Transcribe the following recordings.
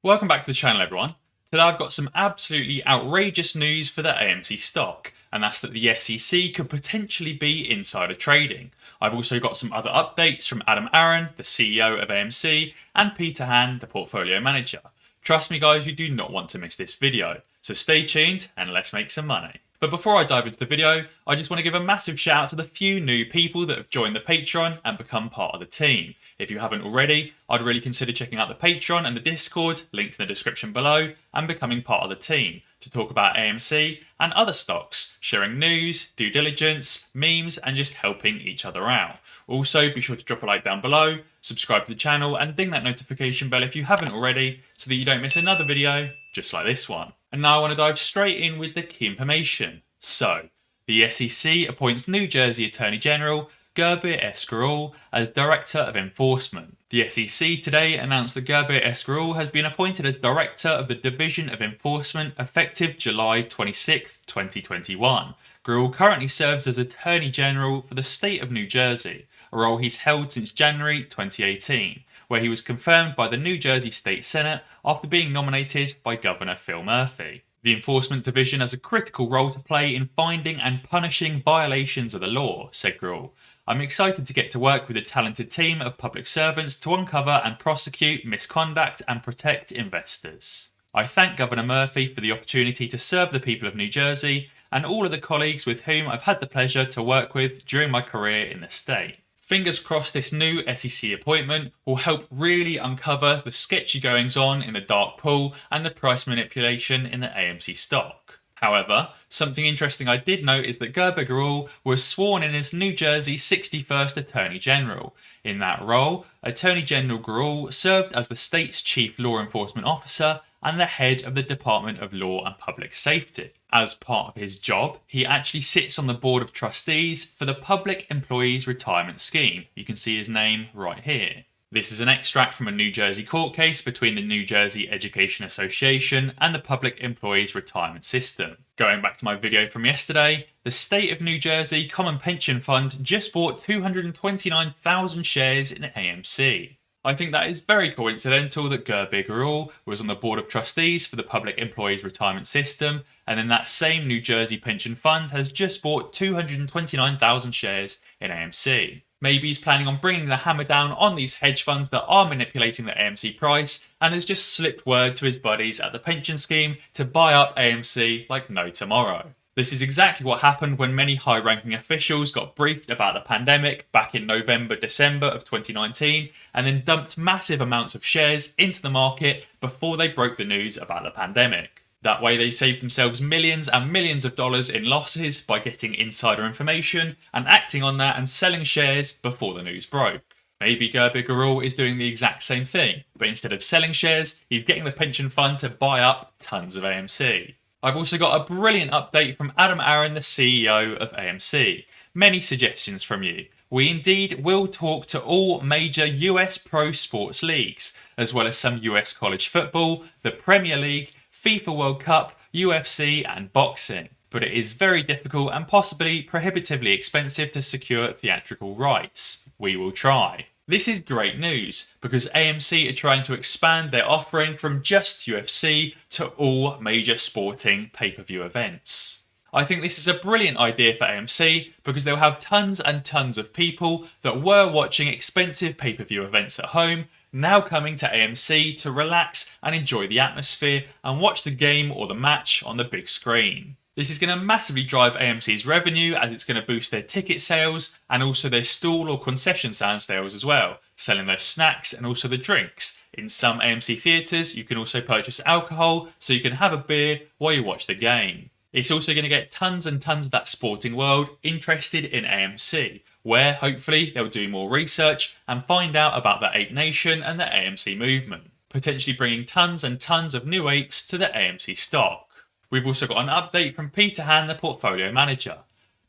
Welcome back to the channel, everyone. Today I've got some absolutely outrageous news for the AMC stock, and that's that the SEC could potentially be insider trading. I've also got some other updates from Aron, the CEO of AMC, and Peter Hann, the portfolio manager. Trust me guys, you do not want to miss this video, so stay tuned and let's make some money. But before I dive into the video, I just want to give a massive shout out to the few new people that have joined the Patreon and become part of the team. If you haven't already, I'd really consider checking out the Patreon and the Discord, linked in the description below, and becoming part of the team to talk about AMC and other stocks, sharing news, due diligence, memes, and just helping each other out. Also, be sure to drop a like down below, subscribe to the channel, and ding that notification bell if you haven't already, so that you don't miss another video just like this one. And now I want to dive straight in with the key information. So, the SEC appoints New Jersey Attorney General Gurbir Grewal as Director of Enforcement. The SEC today announced that Gurbir Grewal has been appointed as Director of the Division of Enforcement effective July 26, 2021. Grewal currently serves as Attorney General for the state of New Jersey, a role he's held since January 2018, where he was confirmed by the New Jersey State Senate after being nominated by Governor Phil Murphy. The Enforcement Division has a critical role to play in finding and punishing violations of the law, said Grewal. I'm excited to get to work with a talented team of public servants to uncover and prosecute misconduct and protect investors. I thank Governor Murphy for the opportunity to serve the people of New Jersey and all of the colleagues with whom I've had the pleasure to work with during my career in the state. Fingers crossed this new SEC appointment will help really uncover the sketchy goings-on in the dark pool and the price manipulation in the AMC stock. However, something interesting I did note is that Gurbir Grewal was sworn in as New Jersey's 61st Attorney General. In that role, Attorney General Grewal served as the state's chief law enforcement officer and the head of the Department of Law and Public Safety. As part of his job, he actually sits on the board of trustees for the Public Employees Retirement Scheme. You can see his name right here. This is an extract from a New Jersey court case between the New Jersey Education Association and the Public Employees Retirement System. Going back to my video from yesterday, the State of New Jersey Common Pension Fund just bought 229,000 shares in AMC. I think that is very coincidental that Gurbir Grewal was on the board of trustees for the Public Employees Retirement System, and then that same New Jersey pension fund has just bought 229,000 shares in AMC. Maybe he's planning on bringing the hammer down on these hedge funds that are manipulating the AMC price, and has just slipped word to his buddies at the pension scheme to buy up AMC like no tomorrow. This is exactly what happened when many high-ranking officials got briefed about the pandemic back in November, December of 2019, and then dumped massive amounts of shares into the market before they broke the news about the pandemic. That way they saved themselves millions and millions of dollars in losses by getting insider information and acting on that and selling shares before the news broke. Maybe Gurbir Grewal is doing the exact same thing, but instead of selling shares, he's getting the pension fund to buy up tons of AMC. I've also got a brilliant update from Aron, the CEO of AMC. Many suggestions from you. We indeed will talk to all major US pro sports leagues, as well as some US college football, the Premier League, FIFA World Cup, UFC and boxing. But it is very difficult and possibly prohibitively expensive to secure theatrical rights. We will try. This is great news because AMC are trying to expand their offering from just UFC to all major sporting pay-per-view events. I think this is a brilliant idea for AMC because they'll have tons and tons of people that were watching expensive pay-per-view events at home now coming to AMC to relax and enjoy the atmosphere and watch the game or the match on the big screen. This is going to massively drive AMC's revenue as it's going to boost their ticket sales and also their stall or concession stand sales as well, selling those snacks and also the drinks. In some AMC theatres, you can also purchase alcohol so you can have a beer while you watch the game. It's also going to get tons and tons of that sporting world interested in AMC, where hopefully they'll do more research and find out about the Ape Nation and the AMC movement, potentially bringing tons and tons of new apes to the AMC stock. We've also got an update from Peter Hann, the portfolio manager.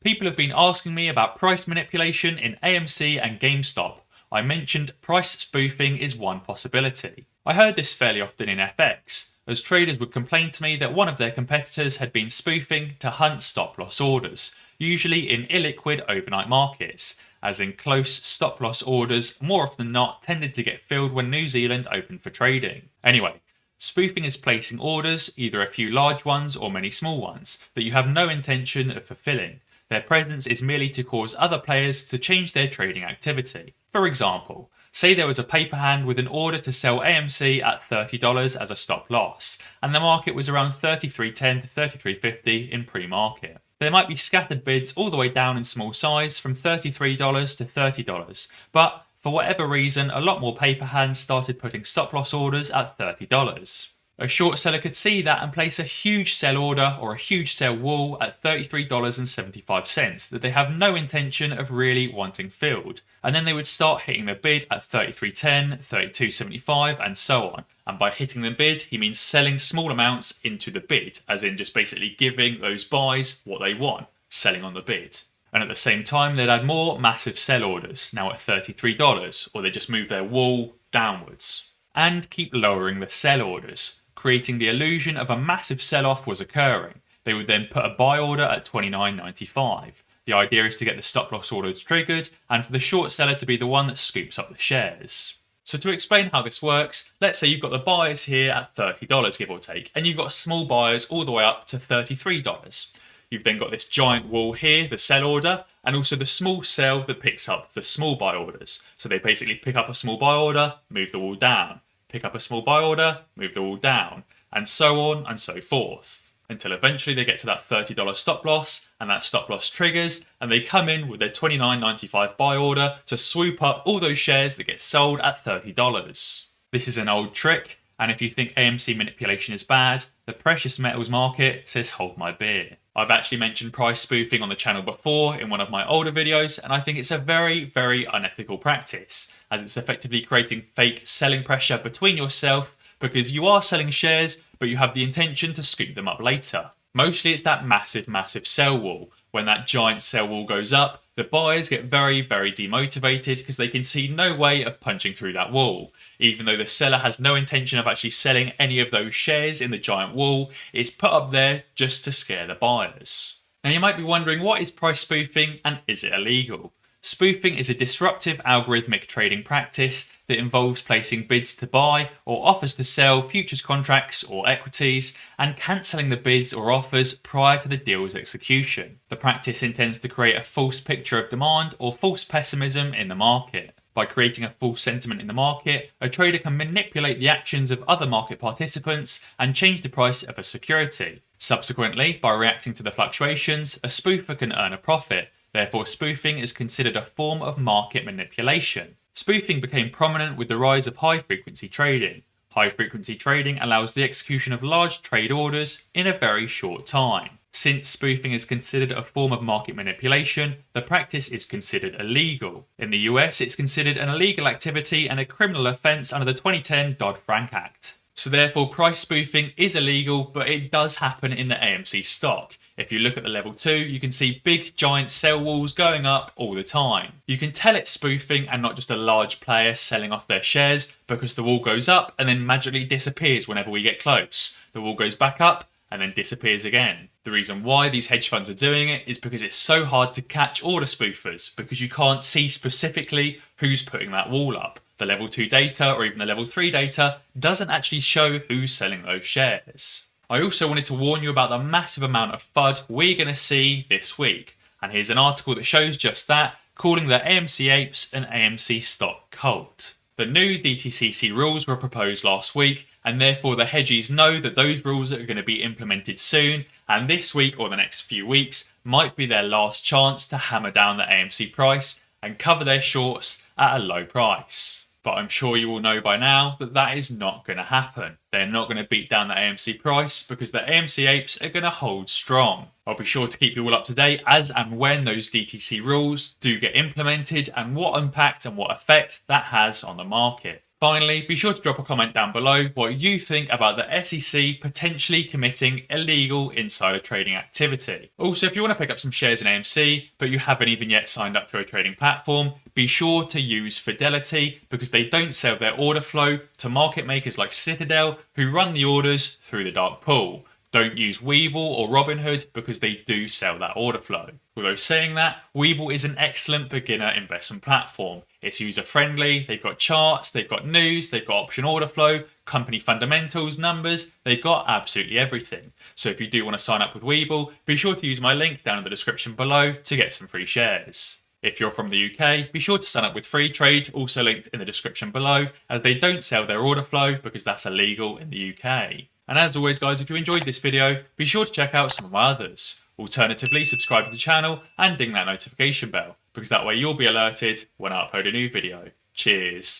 People have been asking me about price manipulation in AMC and GameStop. I mentioned price spoofing is one possibility. I heard this fairly often in FX, as traders would complain to me that one of their competitors had been spoofing to hunt stop-loss orders, usually in illiquid overnight markets, as in close stop-loss orders more often than not tended to get filled when New Zealand opened for trading. Anyway, Spoofing is placing orders, either a few large ones or many small ones, that you have no intention of fulfilling. Their presence is merely to cause other players to change their trading activity. For example, say there was a paper hand with an order to sell AMC at $30 as a stop loss, and the market was around $33.10 to $33.50 in pre-market. There might be scattered bids all the way down in small size from $33 to $30, but for whatever reason, a lot more paper hands started putting stop loss orders at $30. A short seller could see that and place a huge sell order or a huge sell wall at $33.75 that they have no intention of really wanting filled. And then they would start hitting the bid at $33.10, $32.75 and so on. And by hitting the bid, he means selling small amounts into the bid, as in just basically giving those buys what they want, selling on the bid. And at the same time, they'd add more massive sell orders, now at $33, or they just move their wall downwards. And keep lowering the sell orders, creating the illusion of a massive sell-off was occurring. They would then put a buy order at $29.95. The idea is to get the stop loss orders triggered, and for the short seller to be the one that scoops up the shares. So to explain how this works, let's say you've got the buyers here at $30, give or take, and you've got small buyers all the way up to $33. You've then got this giant wall here, the sell order, and also the small sell that picks up the small buy orders. So they basically pick up a small buy order, move the wall down, pick up a small buy order, move the wall down, and so on and so forth. Until eventually they get to that $30 stop loss, and that stop loss triggers, and they come in with their $29.95 buy order to swoop up all those shares that get sold at $30. This is an old trick, and if you think AMC manipulation is bad, the precious metals market says hold my beer. I've actually mentioned price spoofing on the channel before in one of my older videos, and I think it's a very, very unethical practice, as it's effectively creating fake selling pressure between yourself because you are selling shares, but you have the intention to scoop them up later. Mostly it's that massive sell wall. When that giant sell wall goes up, the buyers get very, very demotivated because they can see no way of punching through that wall. Even though the seller has no intention of actually selling any of those shares in the giant wall, it's put up there just to scare the buyers. Now you might be wondering, what is price spoofing and is it illegal? Spoofing is a disruptive algorithmic trading practice that involves placing bids to buy or offers to sell futures contracts or equities and cancelling the bids or offers prior to the deal's execution. The practice intends to create a false picture of demand or false pessimism in the market. By creating a false sentiment in the market, a trader can manipulate the actions of other market participants and change the price of a security. Subsequently, by reacting to the fluctuations, a spoofer can earn a profit. Therefore, spoofing is considered a form of market manipulation. Spoofing became prominent with the rise of high-frequency trading. High-frequency trading allows the execution of large trade orders in a very short time. Since spoofing is considered a form of market manipulation, the practice is considered illegal. In the US, it's considered an illegal activity and a criminal offence under the 2010 Dodd-Frank Act. So therefore, price spoofing is illegal, but it does happen in the AMC stock. If you look at the level 2, you can see big giant sell walls going up all the time. You can tell it's spoofing and not just a large player selling off their shares because the wall goes up and then magically disappears whenever we get close. The wall goes back up and then disappears again. The reason why these hedge funds are doing it is because it's so hard to catch order spoofers because you can't see specifically who's putting that wall up. The level 2 data or even the level 3 data doesn't actually show who's selling those shares. I also wanted to warn you about the massive amount of FUD we're going to see this week. And here's an article that shows just that, calling the AMC apes an AMC stock cult. The new DTCC rules were proposed last week, and therefore the hedgies know that those rules are going to be implemented soon, and this week or the next few weeks might be their last chance to hammer down the AMC price and cover their shorts at a low price. But I'm sure you all know by now that that is not going to happen. They're not going to beat down the AMC price because the AMC apes are going to hold strong. I'll be sure to keep you all up to date as and when those DTC rules do get implemented and what impact and what effect that has on the market. Finally, be sure to drop a comment down below what you think about the SEC potentially committing illegal insider trading activity. Also, if you want to pick up some shares in AMC, but you haven't even yet signed up to a trading platform, be sure to use Fidelity because they don't sell their order flow to market makers like Citadel who run the orders through the dark pool. Don't use Webull or Robinhood because they do sell that order flow. Although saying that, Webull is an excellent beginner investment platform. It's user friendly, they've got charts, they've got news, they've got option order flow, company fundamentals, numbers, they've got absolutely everything. So if you do want to sign up with Webull, be sure to use my link down in the description below to get some free shares. If you're from the UK, be sure to sign up with Free Trade, also linked in the description below, as they don't sell their order flow because that's illegal in the UK. And as always guys, if you enjoyed this video, be sure to check out some of my others. Alternatively, subscribe to the channel and ding that notification bell, because that way you'll be alerted when I upload a new video. Cheers!